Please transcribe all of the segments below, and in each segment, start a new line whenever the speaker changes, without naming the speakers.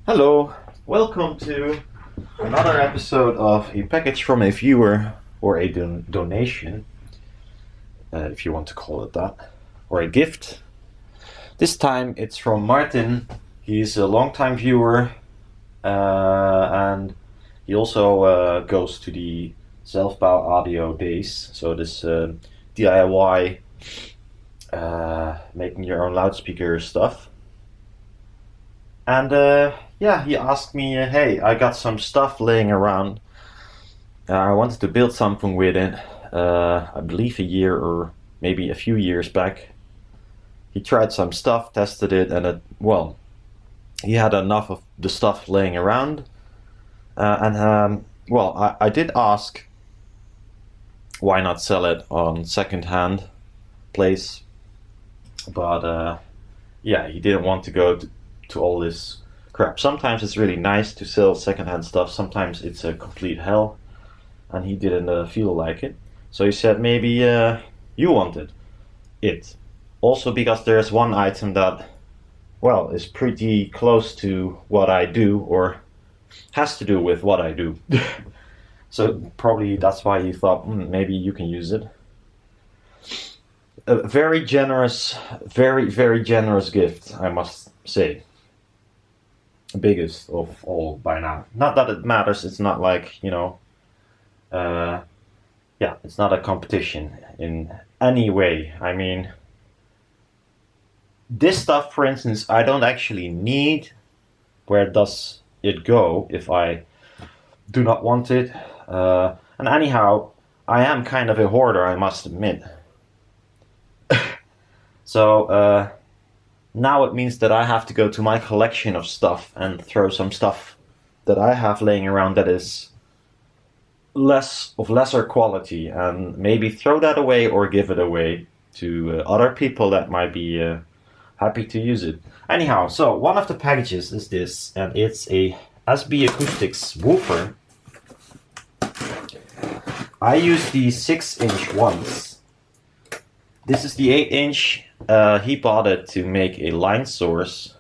Hello, welcome to another episode of a package from a viewer or a donation, if you want to call it that, or a gift. This time it's from Martin. He's a longtime viewer and he also goes to the Self-Bow Audio days, so this DIY making your own loudspeaker stuff. And yeah, he asked me, hey, I got some stuff laying around. I wanted to build something with it. I believe a year or maybe a few years back. He tried some stuff, tested it, and he had enough of the stuff laying around. I did ask why not sell it on second-hand place. But yeah, he didn't want to go to all this crap. Sometimes it's really nice to sell secondhand stuff, sometimes it's a complete hell, and he didn't feel like it. So he said maybe you wanted it. Also because there's one item that, is pretty close to what I do, or has to do with what I do. So probably that's why he thought, maybe you can use it. A very generous, very generous gift, I must say. Biggest of all by now. Not that it matters, it's not like, it's not a competition in any way. I mean, this stuff, for instance, I don't actually need. Where does it go if I do not want it? And anyhow, I am kind of a hoarder, I must admit. So, now it means that I have to go to my collection of stuff and throw some stuff that I have laying around that is lesser quality, and maybe throw that away or give it away to other people that might be happy to use it. Anyhow, so one of the packages is this, and it's a SB Acoustics woofer. I use the 6-inch ones. This is the 8-inch. He bought it to make a line source,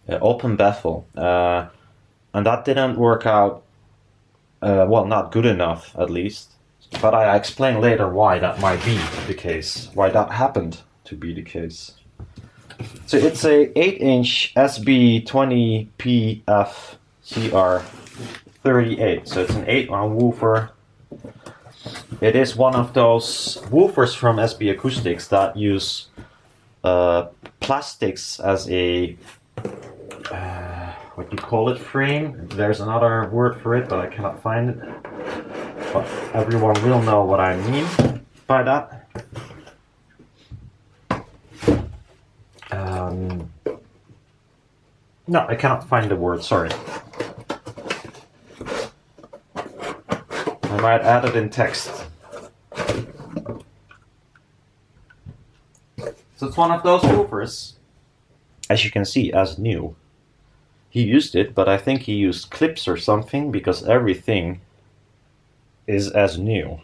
open baffle, and that didn't work out, not good enough at least. But I explain later why that might be the case, why that happened to be the case. So it's a 8-inch SB 20PF CR38, so it's an 8-1 woofer. It is one of those woofers from SB Acoustics that use plastics as a what do you call it, frame? There's another word for it, but I cannot find it. But everyone will know what I mean by that. No, I cannot find the word, sorry. I might add it in text. So it's one of those woofers, as you can see, as new. He used it, but I think he used clips or something, because everything is as new.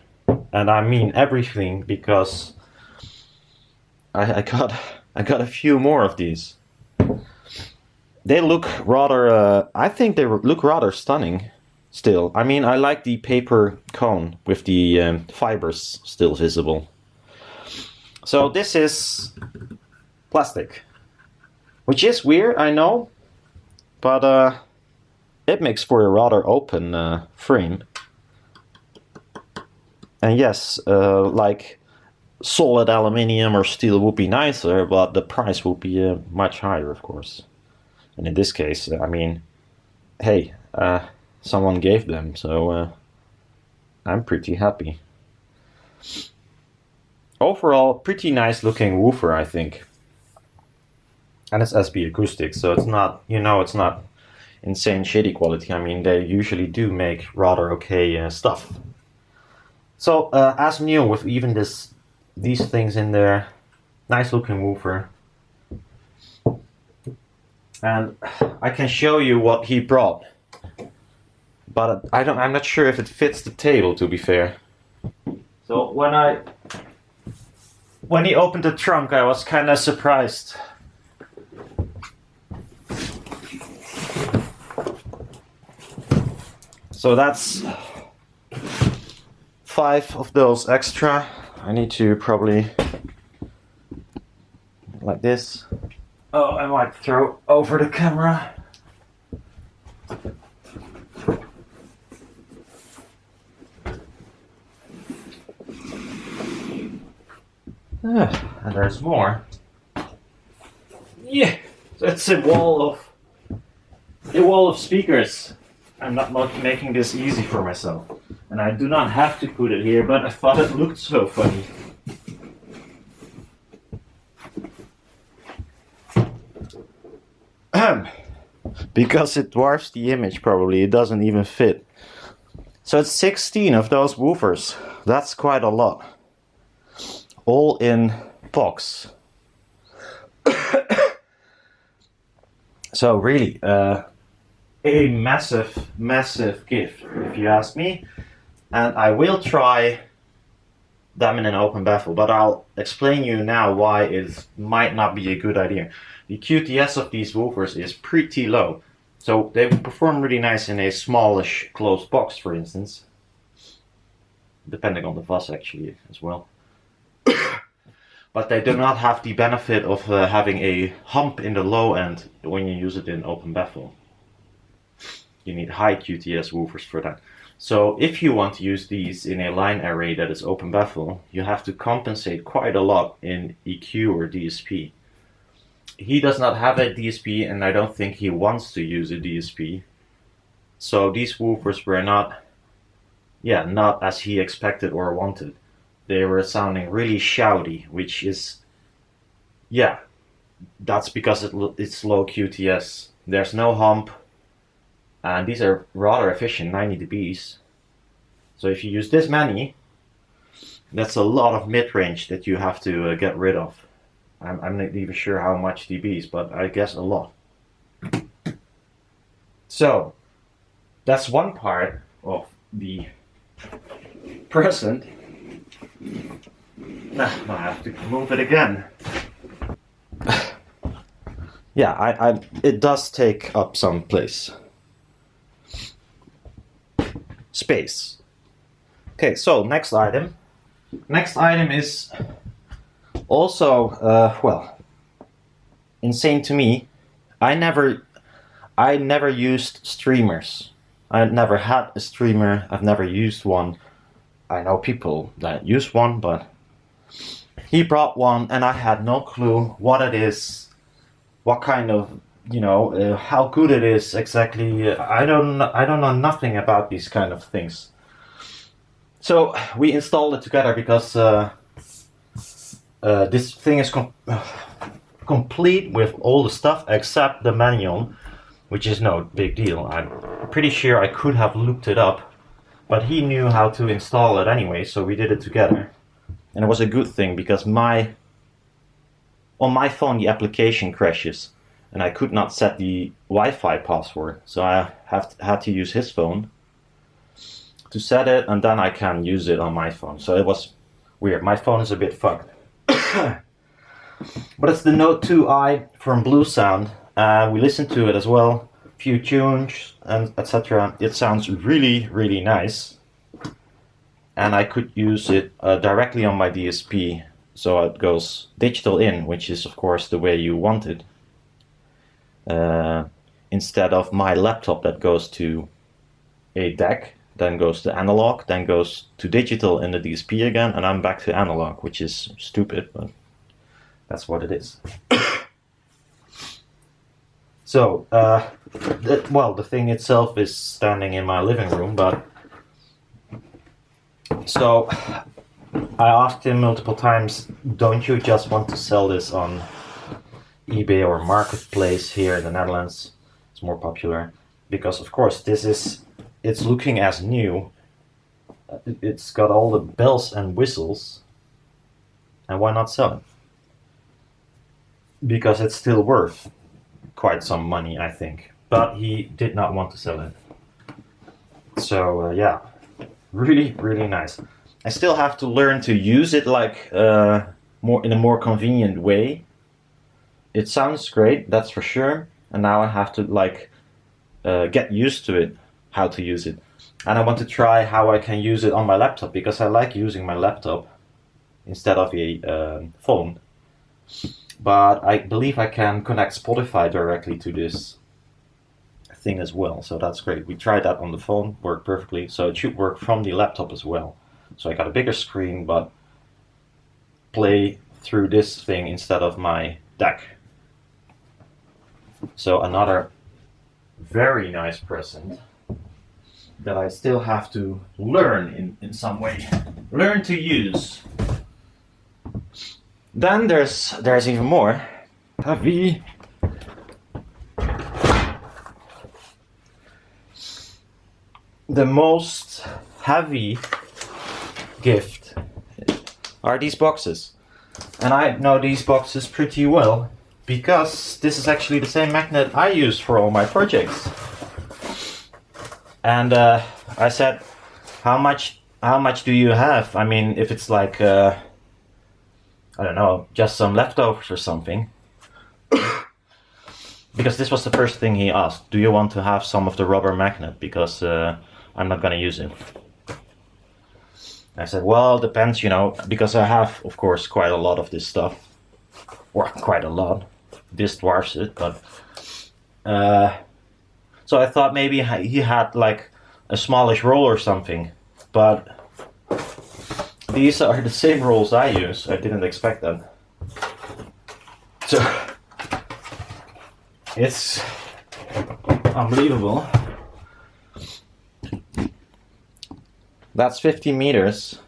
And I mean everything, because I got a few more of these. They look rather, I think they look rather stunning still. I mean, I like the paper cone with the fibers still visible. So this is plastic, which is weird, I know, but it makes for a rather open frame. And yes, like solid aluminium or steel would be nicer, but the price would be much higher, of course. And in this case, I mean, hey, someone gave them, so I'm pretty happy. Overall, pretty nice looking woofer, I think. And it's SB Acoustics, so it's not, it's not insane shitty quality. I mean, they usually do make rather okay stuff. So, as new, with even these things in there, nice looking woofer. And I can show you what he brought, but I'm not sure if it fits the table, to be fair. So when he opened the trunk, I was kind of surprised. So that's 5 of those extra. I need to probably like this. Oh, I might throw over the camera. And there's more. Yeah, that's a wall of speakers. I'm not making this easy for myself, and I do not have to put it here, but I thought it looked so funny. Because it dwarfs the image, probably it doesn't even fit. So it's 16 of those woofers. That's quite a lot. All in box. So really, a massive, massive gift, if you ask me. And I will try them in an open baffle, but I'll explain you now why it might not be a good idea. The QTS of these woofers is pretty low. So they will perform really nice in a smallish closed box, for instance. Depending on the fuzz actually as well. But they do not have the benefit of having a hump in the low end when you use it in open baffle. You need high QTS woofers for that. So if you want to use these in a line array that is open baffle, you have to compensate quite a lot in EQ or DSP. He does not have a DSP, and I don't think he wants to use a DSP. So these woofers were not as he expected or wanted. They were sounding really shouty, which is, that's because it's low QTS. There's no hump, and these are rather efficient, 90 dBs. So if you use this many, that's a lot of mid-range that you have to get rid of. I'm not even sure how much dBs, but I guess a lot. So that's one part of the present. Now I have to move it again. Yeah, it does take up some space. Okay, so next item. Next item is also insane to me. I never used streamers. I never had a streamer. I've never used one. I know people that use one, but he brought one and I had no clue what it is, what kind of, how good it is exactly. I don't know nothing about these kind of things. So we installed it together because this thing is complete with all the stuff except the manual, which is no big deal. I'm pretty sure I could have looked it up, but he knew how to install it anyway, so we did it together. And it was a good thing because on my phone the application crashes and I could not set the Wi-Fi password, so I had to use his phone to set it, and then I can use it on my phone. So it was weird. My phone is a bit fucked. But it's the Note 2i from Blue Sound. We listened to it as well, a few tunes and etc. It sounds really, really nice. And I could use it directly on my DSP, so it goes digital in, which is of course the way you want it. Instead of my laptop that goes to a DAC, then goes to analog, then goes to digital in the DSP again, and I'm back to analog, which is stupid, but that's what it is. So, the thing itself is standing in my living room, but so I asked him multiple times, don't you just want to sell this on eBay or Marketplace here in the Netherlands? It's more popular, because of course it's looking as new. It's got all the bells and whistles, and why not sell it? Because it's still worth quite some money, I think. But he did not want to sell it. So really, really nice. I still have to learn to use it like in a more convenient way. It sounds great, that's for sure. And now I have to get used to it, how to use it. And I want to try how I can use it on my laptop, because I like using my laptop instead of a phone. But I believe I can connect Spotify directly to this thing as well, so that's great. We tried that on the phone, worked perfectly, so it should work from the laptop as well. So I got a bigger screen, but play through this thing instead of my deck. So another very nice present that I still have to learn in some way. Learn to use. Then there's even more. Heavy. The most heavy gift are these boxes. And I know these boxes pretty well, because this is actually the same magnet I use for all my projects. And I said, how much do you have? I mean, if it's like, I don't know, just some leftovers or something. Because this was the first thing he asked. Do you want to have some of the rubber magnet? Because I'm not gonna use it. I said, well, depends, you know, because I have, of course, quite a lot of this stuff. Or quite a lot. This dwarfs it, but... so I thought maybe he had like a smallish roll or something. But these are the same rolls I use. I didn't expect that. So... it's unbelievable. That's 50 meters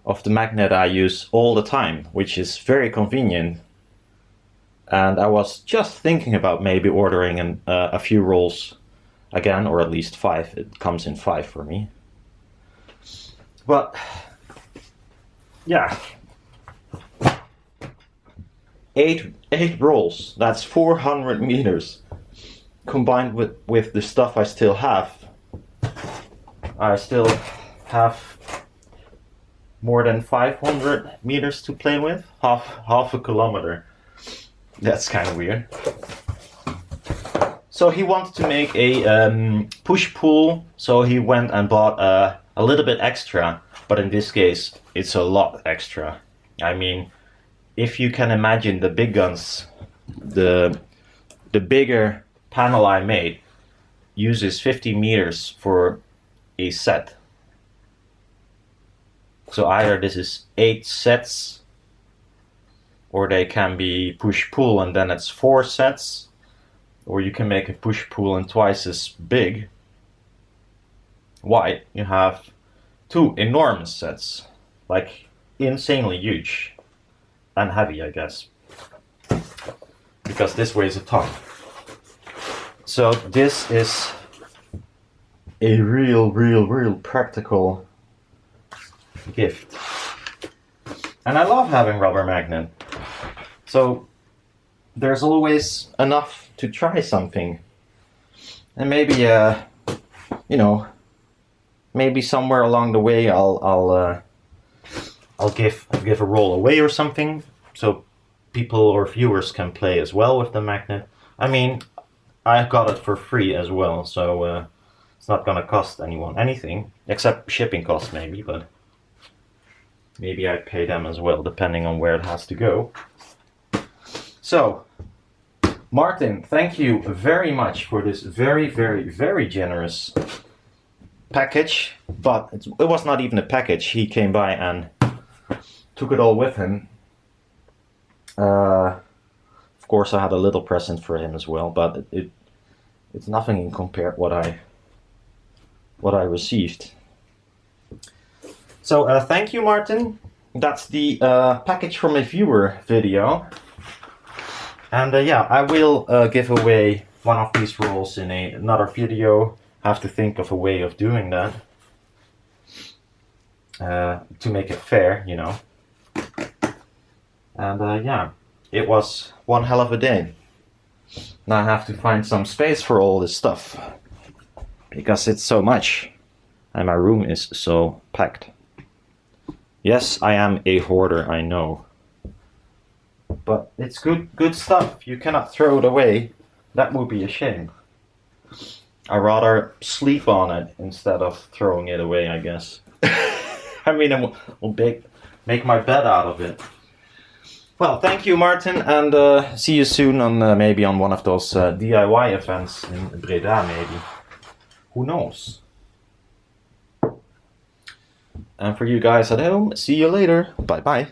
of the magnet I use all the time, which is very convenient. And I was just thinking about maybe ordering a few rolls again, or at least 5. It comes in 5 for me. But yeah, 8 rolls. That's 400 meters. Combined with the stuff I still have, I still have more than 500 meters to play with. Half a kilometer. That's kind of weird. So he wanted to make a push-pull, so he went and bought a little bit extra, but in this case, it's a lot extra. I mean, if you can imagine the big guns, the bigger panel I made uses 50 meters for a set. So either this is 8 sets, or they can be push-pull and then it's 4 sets, or you can make a push-pull and twice as big. Wide, you have 2 enormous sets, like insanely huge and heavy, I guess, because this weighs a ton. So this is a real practical gift. And I love having rubber magnet. So there's always enough to try something. And maybe you know, maybe somewhere along the way I'll give a roll away or something, so people or viewers can play as well with the magnet. I mean, I got it for free as well, so it's not gonna cost anyone anything, except shipping costs maybe, but maybe I pay them as well, depending on where it has to go. So, Martin, thank you very much for this very generous package, but it was not even a package. He came by and took it all with him. Of course, I had a little present for him as well, but it's nothing in compare what I received. So thank you, Martin. That's the package from a viewer video, and yeah, I will give away one of these rolls in another video. Have to think of a way of doing that to make it fair, you know. And yeah, it was one hell of a day. Now I have to find some space for all this stuff, because it's so much and my room is so packed. Yes, I am a hoarder, I know, but it's good stuff. You cannot throw it away. That would be a shame. I rather sleep on it instead of throwing it away, I guess. I mean, we'll make my bed out of it. Well, thank you, Martin, and see you soon on maybe on one of those DIY events in Breda, maybe. Who knows? And for you guys at home, see you later. Bye bye.